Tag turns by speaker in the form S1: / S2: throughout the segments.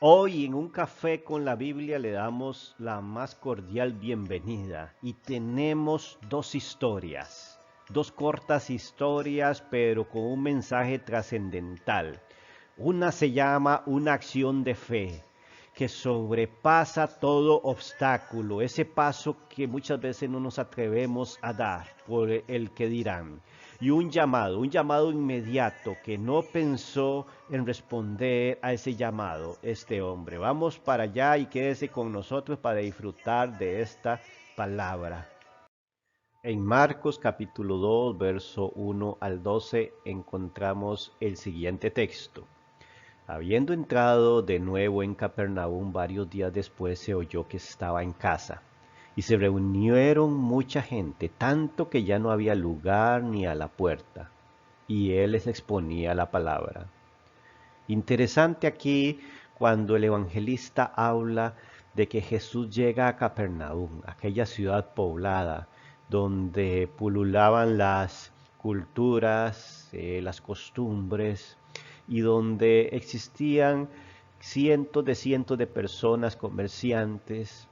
S1: Hoy en un café con la Biblia le damos la más cordial bienvenida y tenemos dos historias, dos cortas historias pero con un mensaje trascendental. Una se llama Una acción de fe que sobrepasa todo obstáculo, ese paso que muchas veces no nos atrevemos a dar por el que dirán. Y un llamado inmediato que no pensó en responder a ese llamado este hombre. Vamos para allá y quédese con nosotros para disfrutar de esta palabra. En Marcos capítulo 2, verso 1 al 12 encontramos el siguiente texto. Habiendo entrado de nuevo en Capernaum varios días después se oyó que estaba en casa. Y se reunieron mucha gente, tanto que ya no había lugar ni a la puerta. Y él les exponía la palabra. Interesante aquí cuando el evangelista habla de que Jesús llega a Capernaum, aquella ciudad poblada, donde pululaban las culturas, las costumbres, y donde existían cientos de personas, comerciantes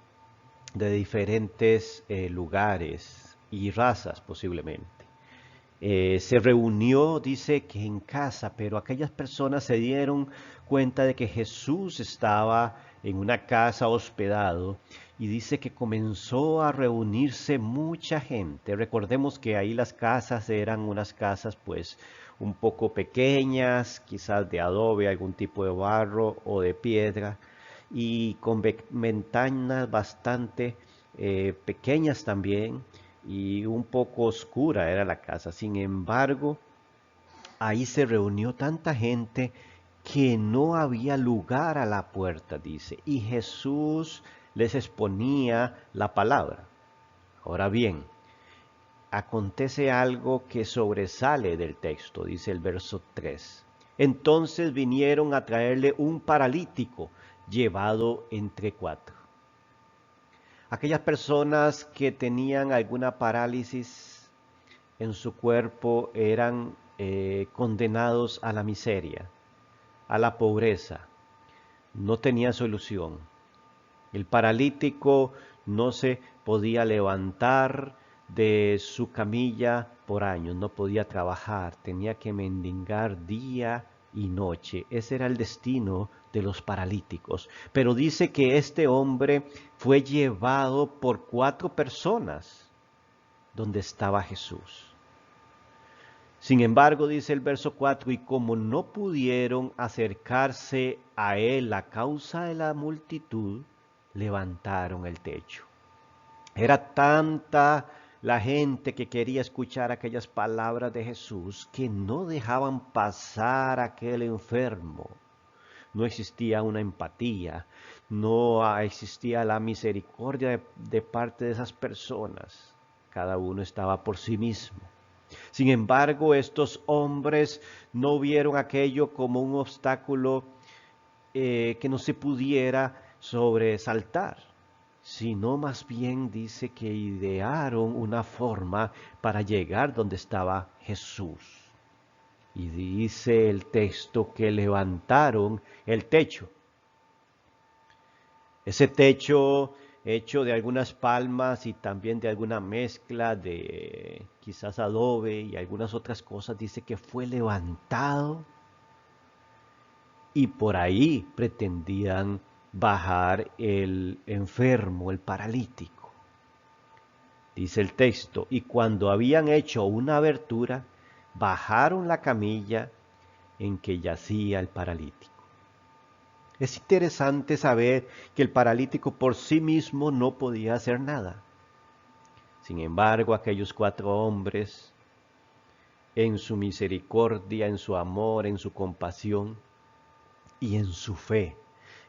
S1: de diferentes lugares y razas posiblemente. Se reunió, dice que en casa, pero aquellas personas se dieron cuenta de que Jesús estaba en una casa hospedado y dice que comenzó a reunirse mucha gente. Recordemos que ahí las casas eran unas casas pues un poco pequeñas, quizás de adobe, algún tipo de barro o de piedra y con ventanas bastante pequeñas también y un poco oscura era la casa. Sin embargo, ahí se reunió tanta gente que no había lugar a la puerta, dice, y Jesús les exponía la palabra. Ahora bien, acontece algo que sobresale del texto, dice el verso 3. Entonces vinieron a traerle un paralítico llevado entre cuatro. Aquellas personas que tenían alguna parálisis en su cuerpo eran condenados a la miseria, a la pobreza. No tenía solución. El paralítico no se podía levantar de su camilla por años, no podía trabajar, tenía que mendigar día y noche. Ese era el destino de los paralíticos. Pero dice que este hombre fue llevado por cuatro personas donde estaba Jesús. Sin embargo, dice el verso 4, y como no pudieron acercarse a él a causa de la multitud, levantaron el techo. Era tanta la gente que quería escuchar aquellas palabras de Jesús que no dejaban pasar a aquel enfermo. No existía una empatía, no existía la misericordia de parte de esas personas. Cada uno estaba por sí mismo. Sin embargo, estos hombres no vieron aquello como un obstáculo que no se pudiera sobresaltar, sino más bien dice que idearon una forma para llegar donde estaba Jesús. Y dice el texto que levantaron el techo. Ese techo hecho de algunas palmas y también de alguna mezcla de quizás adobe y algunas otras cosas, dice que fue levantado y por ahí pretendían bajar el enfermo, el paralítico. Dice el texto, y cuando habían hecho una abertura, bajaron la camilla en que yacía el paralítico. Es interesante saber que el paralítico por sí mismo no podía hacer nada. Sin embargo, aquellos cuatro hombres, en su misericordia, en su amor, en su compasión y en su fe,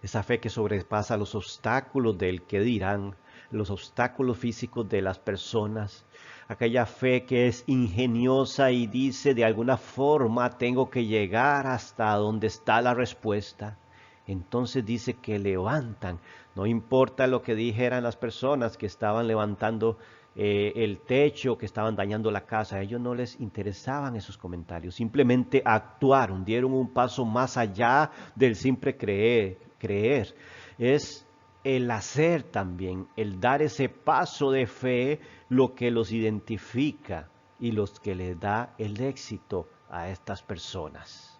S1: esa fe que sobrepasa los obstáculos del que dirán, los obstáculos físicos de las personas, aquella fe que es ingeniosa y dice de alguna forma tengo que llegar hasta donde está la respuesta. Entonces dice que levantan, no importa lo que dijeran las personas que estaban levantando el techo, que estaban dañando la casa, a ellos no les interesaban esos comentarios, simplemente actuaron, dieron un paso más allá del simple creer, creer, es el hacer también, el dar ese paso de fe, lo que los identifica y los que les da el éxito a estas personas.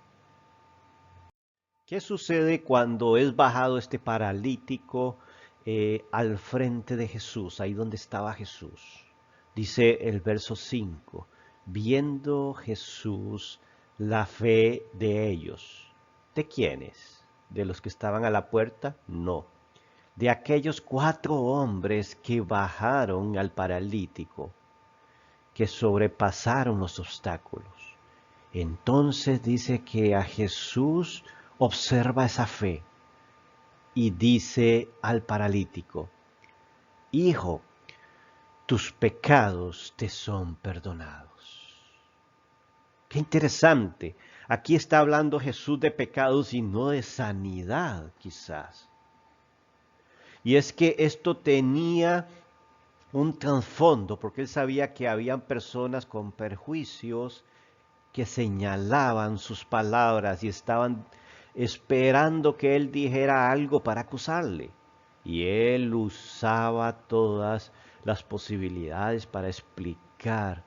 S1: ¿Qué sucede cuando es bajado este paralítico al frente de Jesús, ahí donde estaba Jesús? Dice el verso 5, viendo Jesús la fe de ellos. ¿De quiénes? ¿De los que estaban a la puerta? No. De aquellos 4 hombres que bajaron al paralítico, que sobrepasaron los obstáculos. Entonces dice que a Jesús observa esa fe y dice al paralítico, hijo, tus pecados te son perdonados. Qué interesante. Aquí está hablando Jesús de pecados y no de sanidad, quizás. Y es que esto tenía un trasfondo, porque él sabía que habían personas con perjuicios que señalaban sus palabras y estaban esperando que él dijera algo para acusarle. Y él usaba todas las posibilidades para explicar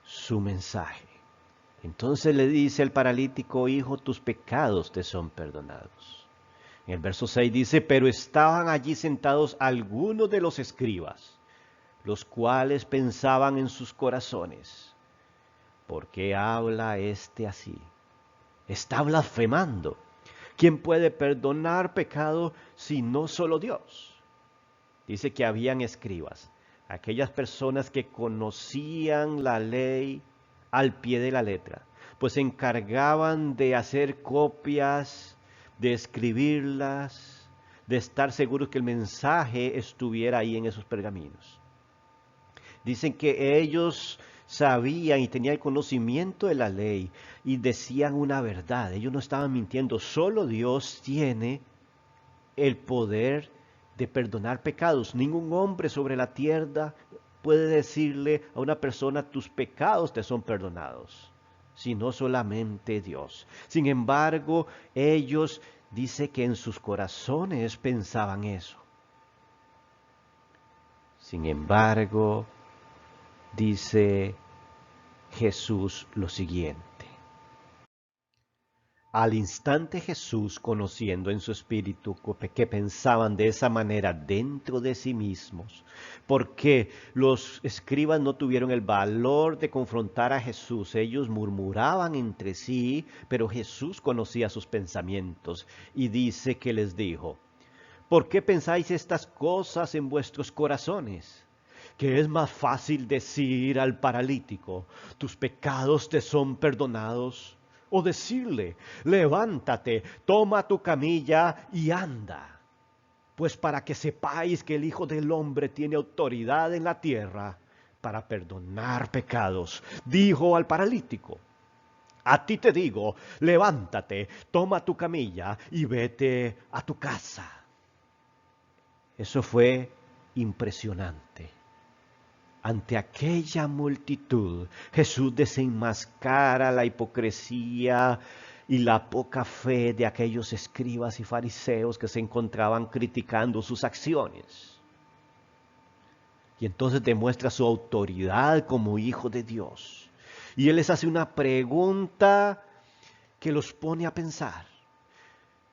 S1: su mensaje. Entonces le dice el paralítico, hijo, tus pecados te son perdonados. En el verso 6 dice, pero estaban allí sentados algunos de los escribas, los cuales pensaban en sus corazones, ¿por qué habla este así? Está blasfemando. ¿Quién puede perdonar pecado si no solo Dios? Dice que habían escribas, aquellas personas que conocían la ley al pie de la letra, pues se encargaban de hacer copias, de escribirlas, de estar seguros que el mensaje estuviera ahí en esos pergaminos. Dicen que ellos sabían y tenían el conocimiento de la ley y decían una verdad. Ellos no estaban mintiendo. Solo Dios tiene el poder de perdonar pecados. Ningún hombre sobre la tierra puede decirle a una persona, tus pecados te son perdonados, sino solamente Dios. Sin embargo, ellos dice que en sus corazones pensaban eso. Sin embargo, dice Jesús lo siguiente. Al instante Jesús, conociendo en su espíritu que pensaban de esa manera dentro de sí mismos, porque los escribas no tuvieron el valor de confrontar a Jesús, ellos murmuraban entre sí, pero Jesús conocía sus pensamientos y dice que les dijo, ¿por qué pensáis estas cosas en vuestros corazones? Que es más fácil decir al paralítico, tus pecados te son perdonados, o decirle, levántate, toma tu camilla y anda. Pues para que sepáis que el Hijo del Hombre tiene autoridad en la tierra para perdonar pecados, dijo al paralítico, a ti te digo, levántate, toma tu camilla y vete a tu casa. Eso fue impresionante. Ante aquella multitud, Jesús desenmascara la hipocresía y la poca fe de aquellos escribas y fariseos que se encontraban criticando sus acciones. Y entonces demuestra su autoridad como hijo de Dios. Y Él les hace una pregunta que los pone a pensar.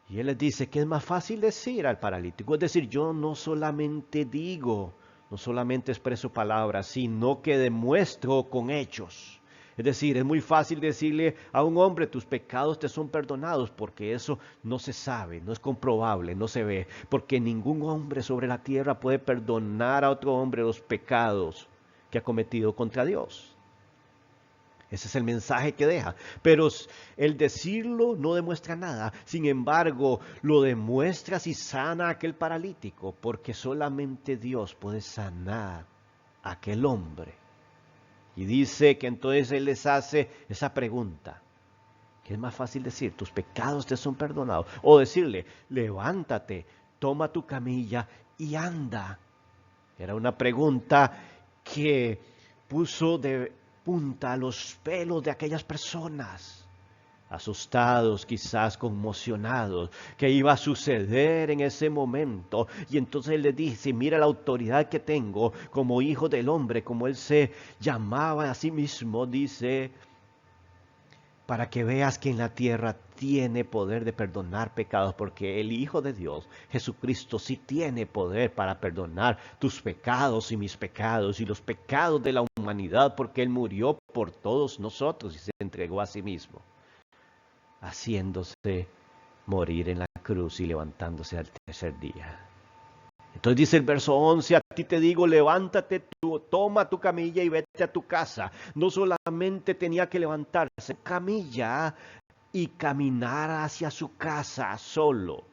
S1: Y Él les dice que es más fácil decir al paralítico, es decir, yo no solamente digo, no solamente expreso palabras, sino que demuestro con hechos. Es decir, es muy fácil decirle a un hombre, tus pecados te son perdonados, porque eso no se sabe, no es comprobable, no se ve, porque ningún hombre sobre la tierra puede perdonar a otro hombre los pecados que ha cometido contra Dios. Ese es el mensaje que deja. Pero el decirlo no demuestra nada. Sin embargo, lo demuestra si sana a aquel paralítico, porque solamente Dios puede sanar a aquel hombre. Y dice que entonces Él les hace esa pregunta. ¿Qué es más fácil decir? Tus pecados te son perdonados. O decirle, levántate, toma tu camilla y anda. Era una pregunta que puso de punta a los pelos de aquellas personas. asustados, quizás conmocionados, qué iba a suceder en ese momento. Y entonces él le dice, mira la autoridad que tengo como hijo del hombre, como él se llamaba a sí mismo, dice, para que veas que en la tierra tiene poder de perdonar pecados, porque el Hijo de Dios, Jesucristo, sí tiene poder para perdonar tus pecados y mis pecados y los pecados de la humanidad, porque Él murió por todos nosotros y se entregó a sí mismo, haciéndose morir en la cruz y levantándose al tercer día. Entonces dice el verso 11, a ti te digo, levántate, toma tu camilla y vete a tu casa. No solamente tenía que levantarse camilla y caminar hacia su casa solo.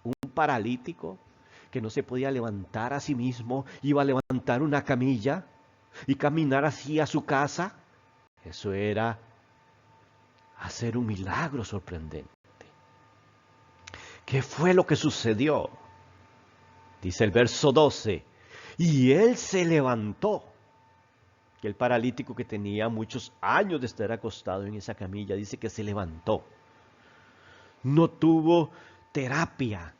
S1: Un paralítico que no se podía levantar a sí mismo, iba a levantar una camilla y caminar hacia su casa. Eso era hacer un milagro sorprendente. ¿Qué fue lo que sucedió? Dice el verso 12, y él se levantó. Que el paralítico que tenía muchos años de estar acostado en esa camilla, dice que se levantó. No tuvo terapia.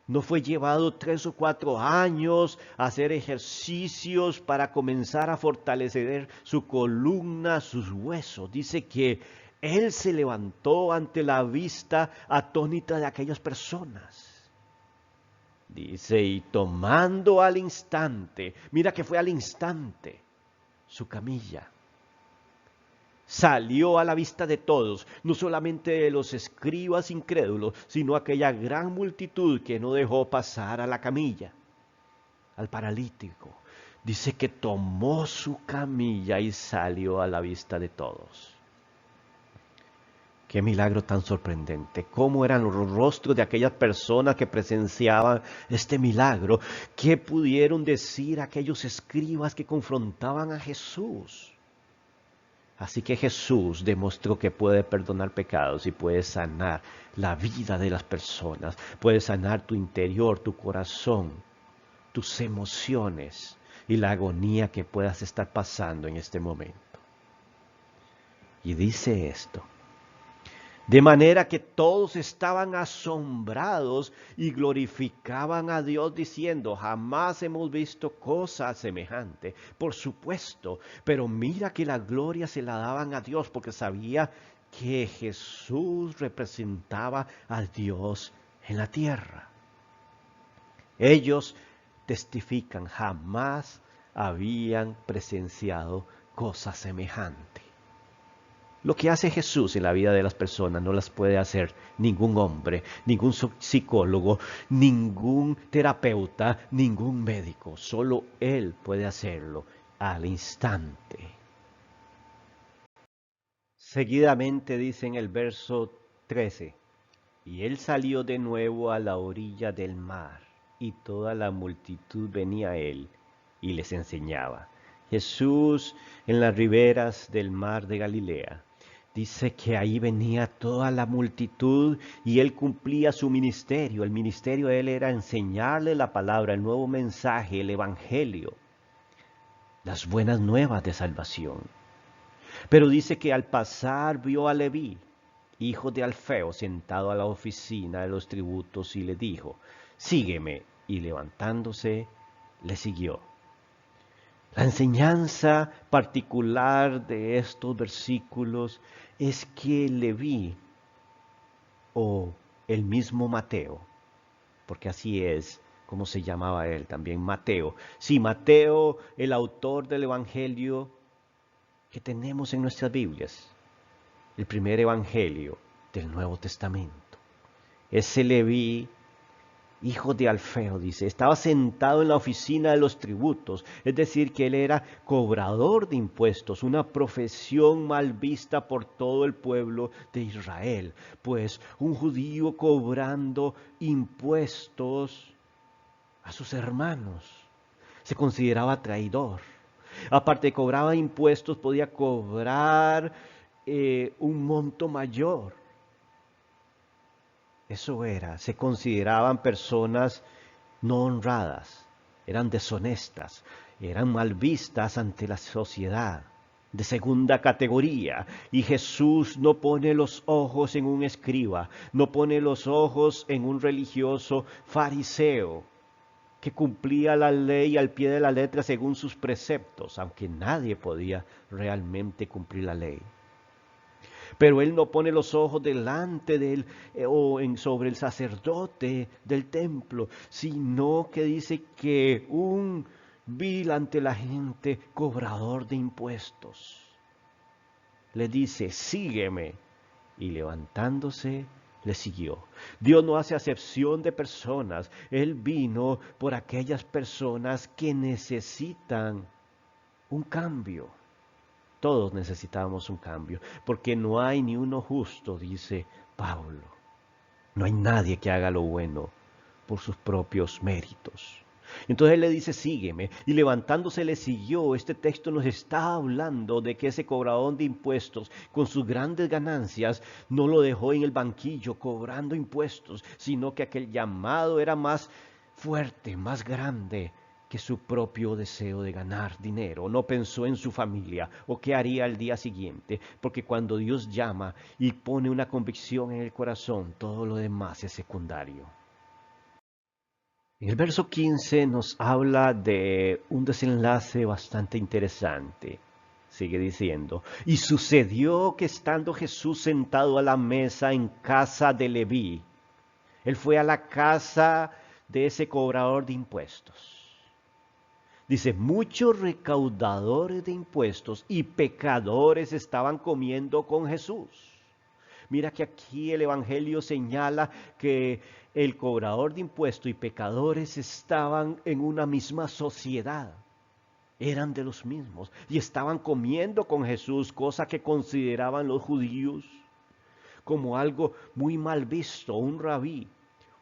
S1: No fue llevado 3 o 4 años a hacer ejercicios para comenzar a fortalecer su columna, sus huesos. Dice que él se levantó ante la vista atónita de aquellas personas. Dice, y tomando al instante, mira que fue al instante, su camilla, salió a la vista de todos, no solamente de los escribas incrédulos, sino aquella gran multitud que no dejó pasar a la camilla, al paralítico. Dice que tomó su camilla y salió a la vista de todos. Qué milagro tan sorprendente. Cómo eran los rostros de aquellas personas que presenciaban este milagro. ¿Qué pudieron decir aquellos escribas que confrontaban a Jesús? Así que Jesús demostró que puede perdonar pecados y puede sanar la vida de las personas. Puede sanar tu interior, tu corazón, tus emociones y la agonía que puedas estar pasando en este momento. Y dice esto. De manera que todos estaban asombrados y glorificaban a Dios diciendo, jamás hemos visto cosa semejante. Por supuesto, pero mira que la gloria se la daban a Dios porque sabía que Jesús representaba a Dios en la tierra. Ellos testifican, jamás habían presenciado cosa semejante. Lo que hace Jesús en la vida de las personas no las puede hacer ningún hombre, ningún psicólogo, ningún terapeuta, ningún médico. Solo Él puede hacerlo al instante. Seguidamente dice en el verso 13, y Él salió de nuevo a la orilla del mar, y toda la multitud venía a Él, y les enseñaba. Jesús en las riberas del mar de Galilea. Dice que ahí venía toda la multitud y Él cumplía su ministerio. El ministerio de Él era enseñarle la palabra, el nuevo mensaje, el evangelio, las buenas nuevas de salvación. Pero dice que al pasar vio a Leví, hijo de Alfeo, sentado a la oficina de los tributos y le dijo, sígueme. Y levantándose, le siguió. La enseñanza particular de estos versículos es que Leví, o el mismo Mateo, porque así es como se llamaba él también, Mateo. Sí, Mateo, el autor del Evangelio que tenemos en nuestras Biblias, el primer Evangelio del Nuevo Testamento. Ese Leví, hijo de Alfeo, dice, estaba sentado en la oficina de los tributos, es decir, que él era cobrador de impuestos, una profesión mal vista por todo el pueblo de Israel, pues un judío cobrando impuestos a sus hermanos se consideraba traidor. Aparte, cobraba impuestos, podía cobrar un monto mayor. Eso era, se consideraban personas no honradas, eran deshonestas, eran mal vistas ante la sociedad. de segunda categoría. Y Jesús no pone los ojos en un escriba, no pone los ojos en un religioso fariseo que cumplía la ley al pie de la letra según sus preceptos, aunque nadie podía realmente cumplir la ley. Pero él no pone los ojos delante de él sobre el sacerdote del templo, sino que dice que un vil ante la gente, cobrador de impuestos, le dice, sígueme, y levantándose le siguió. Dios no hace acepción de personas. Él vino por aquellas personas que necesitan un cambio. Todos necesitamos un cambio, porque no hay ni uno justo, dice Pablo. No hay nadie que haga lo bueno por sus propios méritos. Entonces él le dice, sígueme, y levantándose le siguió. Este texto nos está hablando de que ese cobrador de impuestos, con sus grandes ganancias, no lo dejó en el banquillo cobrando impuestos, sino que aquel llamado era más fuerte, más grande que su propio deseo de ganar dinero. No pensó en su familia o qué haría al día siguiente, porque cuando Dios llama y pone una convicción en el corazón, todo lo demás es secundario. En el verso 15 nos habla de un desenlace bastante interesante. Sigue diciendo, y sucedió que estando Jesús sentado a la mesa en casa de Leví, él fue a la casa de ese cobrador de impuestos. Dice, muchos recaudadores de impuestos y pecadores estaban comiendo con Jesús. Mira que aquí el Evangelio señala que el cobrador de impuestos y pecadores estaban en una misma sociedad. Eran de los mismos y estaban comiendo con Jesús, cosa que consideraban los judíos como algo muy mal visto. Un rabí,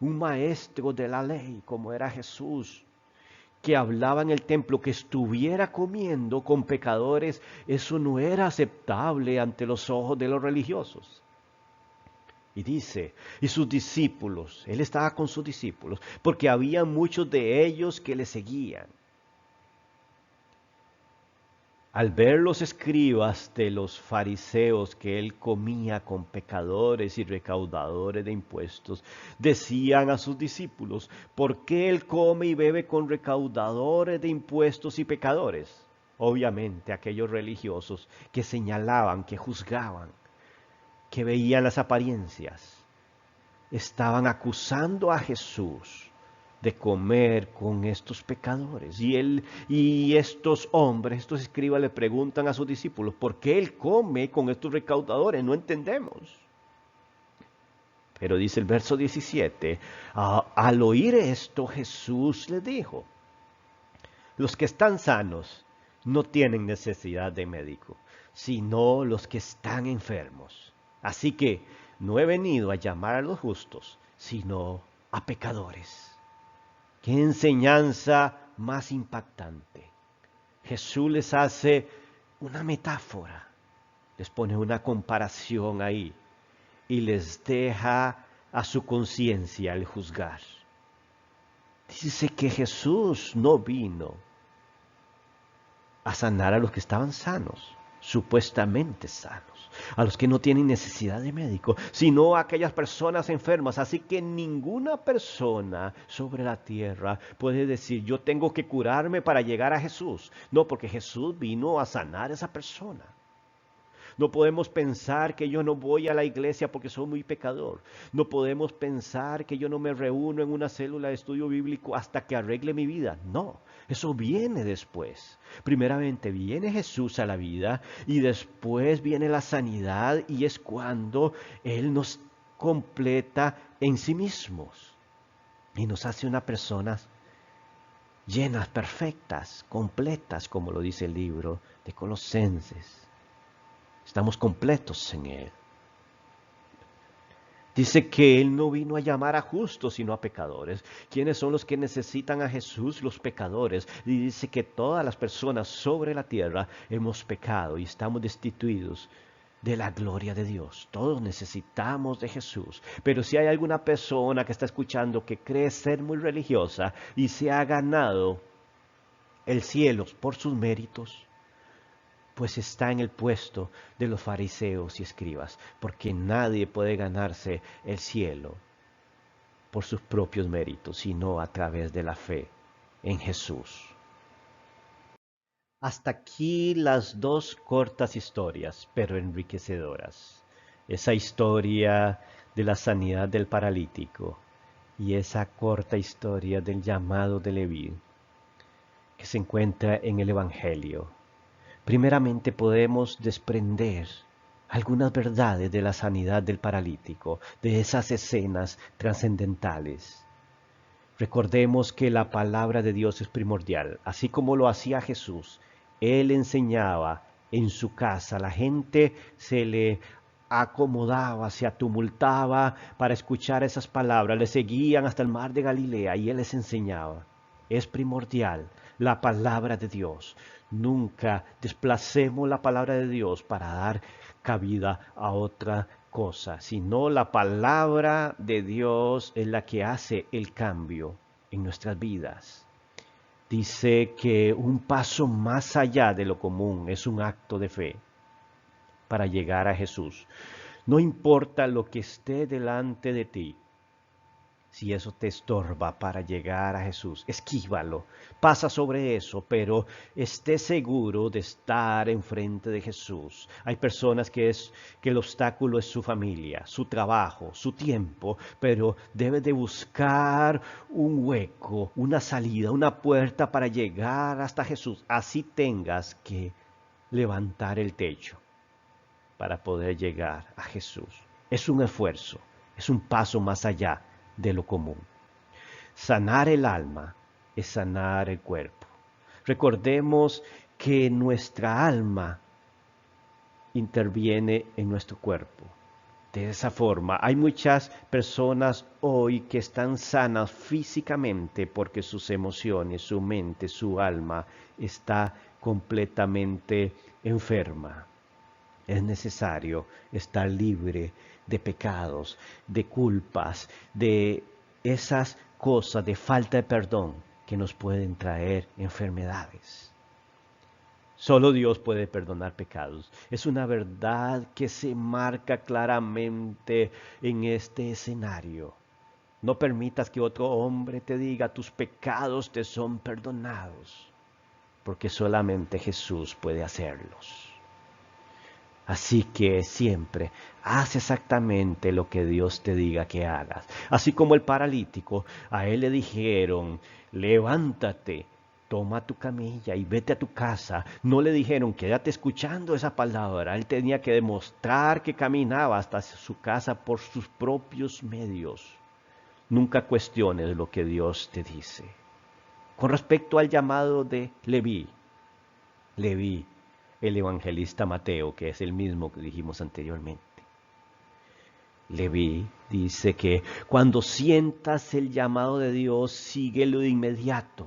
S1: un maestro de la ley como era Jesús, que hablaba en el templo, que estuviera comiendo con pecadores, eso no era aceptable ante los ojos de los religiosos. Y dice, y sus discípulos, él estaba con sus discípulos, porque había muchos de ellos que le seguían. Al ver los escribas de los fariseos que él comía con pecadores y recaudadores de impuestos, decían a sus discípulos, ¿por qué él come y bebe con recaudadores de impuestos y pecadores? Obviamente aquellos religiosos que señalaban, que juzgaban, que veían las apariencias, estaban acusando a Jesús de comer con estos pecadores. Y estos hombres, estos escribas, le preguntan a sus discípulos, ¿por qué él come con estos recaudadores? No entendemos. Pero dice el verso 17, al oír esto Jesús les dijo, los que están sanos no tienen necesidad de médico, sino los que están enfermos. Así que no he venido a llamar a los justos, sino a pecadores. ¡Qué enseñanza más impactante! Jesús les hace una metáfora, les pone una comparación ahí y les deja a su conciencia el juzgar. Dice que Jesús no vino a sanar a los que estaban sanos, supuestamente sanos, a los que no tienen necesidad de médico, sino a aquellas personas enfermas. Así que ninguna persona sobre la tierra puede decir, yo tengo que curarme para llegar a Jesús. No, porque Jesús vino a sanar a esa persona. No podemos pensar que yo no voy a la iglesia porque soy muy pecador. No podemos pensar que yo no me reúno en una célula de estudio bíblico hasta que arregle mi vida. No, eso viene después. Primeramente viene Jesús a la vida y después viene la sanidad, y es cuando Él nos completa en sí mismos y nos hace unas personas llenas, perfectas, completas, como lo dice el libro de Colosenses. Estamos completos en Él. Dice que Él no vino a llamar a justos, sino a pecadores. ¿Quiénes son los que necesitan a Jesús? Los pecadores. Y dice que todas las personas sobre la tierra hemos pecado y estamos destituidos de la gloria de Dios. Todos necesitamos de Jesús. Pero si hay alguna persona que está escuchando que cree ser muy religiosa y se ha ganado el cielo por sus méritos, pues está en el puesto de los fariseos y escribas, porque nadie puede ganarse el cielo por sus propios méritos, sino a través de la fe en Jesús. Hasta aquí las dos cortas historias, pero enriquecedoras. Esa historia de la sanidad del paralítico y esa corta historia del llamado de Leví que se encuentra en el Evangelio. Primeramente podemos desprender algunas verdades de la sanidad del paralítico, de esas escenas trascendentales. Recordemos que la palabra de Dios es primordial, así como lo hacía Jesús. Él enseñaba en su casa, la gente se le acomodaba, se atumultaba para escuchar esas palabras, le seguían hasta el mar de Galilea y él les enseñaba. Es primordial la palabra de Dios. Nunca desplacemos la palabra de Dios para dar cabida a otra cosa, sino la palabra de Dios es la que hace el cambio en nuestras vidas. Dice que un paso más allá de lo común es un acto de fe para llegar a Jesús. No importa lo que esté delante de ti, si eso te estorba para llegar a Jesús, esquívalo, pasa sobre eso, pero esté seguro de estar enfrente de Jesús. Hay personas que el obstáculo es su familia, su trabajo, su tiempo, pero debes de buscar un hueco, una salida, una puerta para llegar hasta Jesús. Así tengas que levantar el techo para poder llegar a Jesús. Es un esfuerzo, es un paso más allá de lo común. Sanar el alma es sanar el cuerpo. Recordemos que nuestra alma interviene en nuestro cuerpo. De esa forma, hay muchas personas hoy que están sanas físicamente porque sus emociones, su mente, su alma está completamente enferma. Es necesario estar libre de pecados, de culpas, de esas cosas de falta de perdón que nos pueden traer enfermedades. Solo Dios puede perdonar pecados. Es una verdad que se marca claramente en este escenario. No permitas que otro hombre te diga tus pecados te son perdonados, porque solamente Jesús puede hacerlos. Así que siempre haz exactamente lo que Dios te diga que hagas. Así como el paralítico, a él le dijeron, levántate, toma tu camilla y vete a tu casa. No le dijeron, quédate escuchando esa palabra. Él tenía que demostrar que caminaba hasta su casa por sus propios medios. Nunca cuestiones lo que Dios te dice. Con respecto al llamado de Leví, el evangelista Mateo, que es el mismo que dijimos anteriormente. Leví dice que cuando sientas el llamado de Dios, síguelo de inmediato.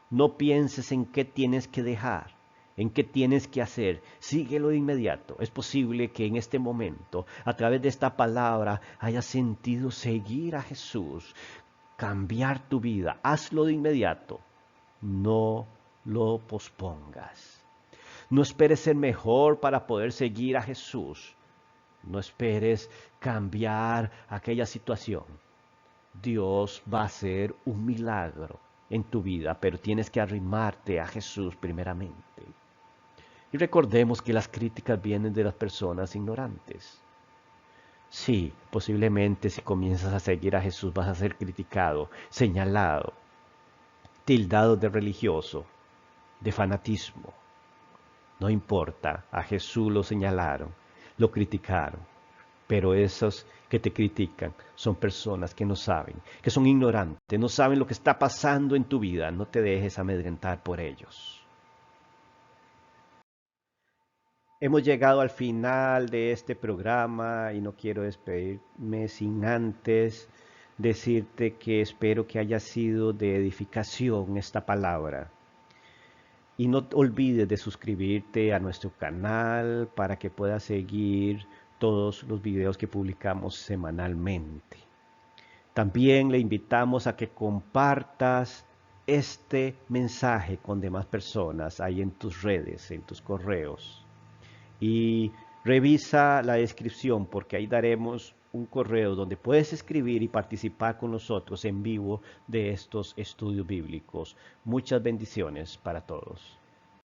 S1: No pienses en qué tienes que dejar, en qué tienes que hacer. Síguelo de inmediato. Es posible que en este momento, a través de esta palabra, hayas sentido seguir a Jesús, cambiar tu vida. Hazlo de inmediato. No lo pospongas. No esperes ser mejor para poder seguir a Jesús. No esperes cambiar aquella situación. Dios va a hacer un milagro en tu vida, pero tienes que arrimarte a Jesús primeramente. Y recordemos que las críticas vienen de las personas ignorantes. Sí, posiblemente si comienzas a seguir a Jesús vas a ser criticado, señalado, tildado de religioso, de fanatismo. No importa, a Jesús lo señalaron, lo criticaron, pero esos que te critican son personas que no saben, que son ignorantes, no saben lo que está pasando en tu vida. No te dejes amedrentar por ellos. Hemos llegado al final de este programa y no quiero despedirme sin antes decirte que espero que haya sido de edificación esta palabra. Y no olvides de suscribirte a nuestro canal para que puedas seguir todos los videos que publicamos semanalmente. También le invitamos a que compartas este mensaje con demás personas ahí en tus redes, en tus correos. Y revisa la descripción porque ahí daremos un correo donde puedes escribir y participar con nosotros en vivo de estos estudios bíblicos. Muchas bendiciones para todos.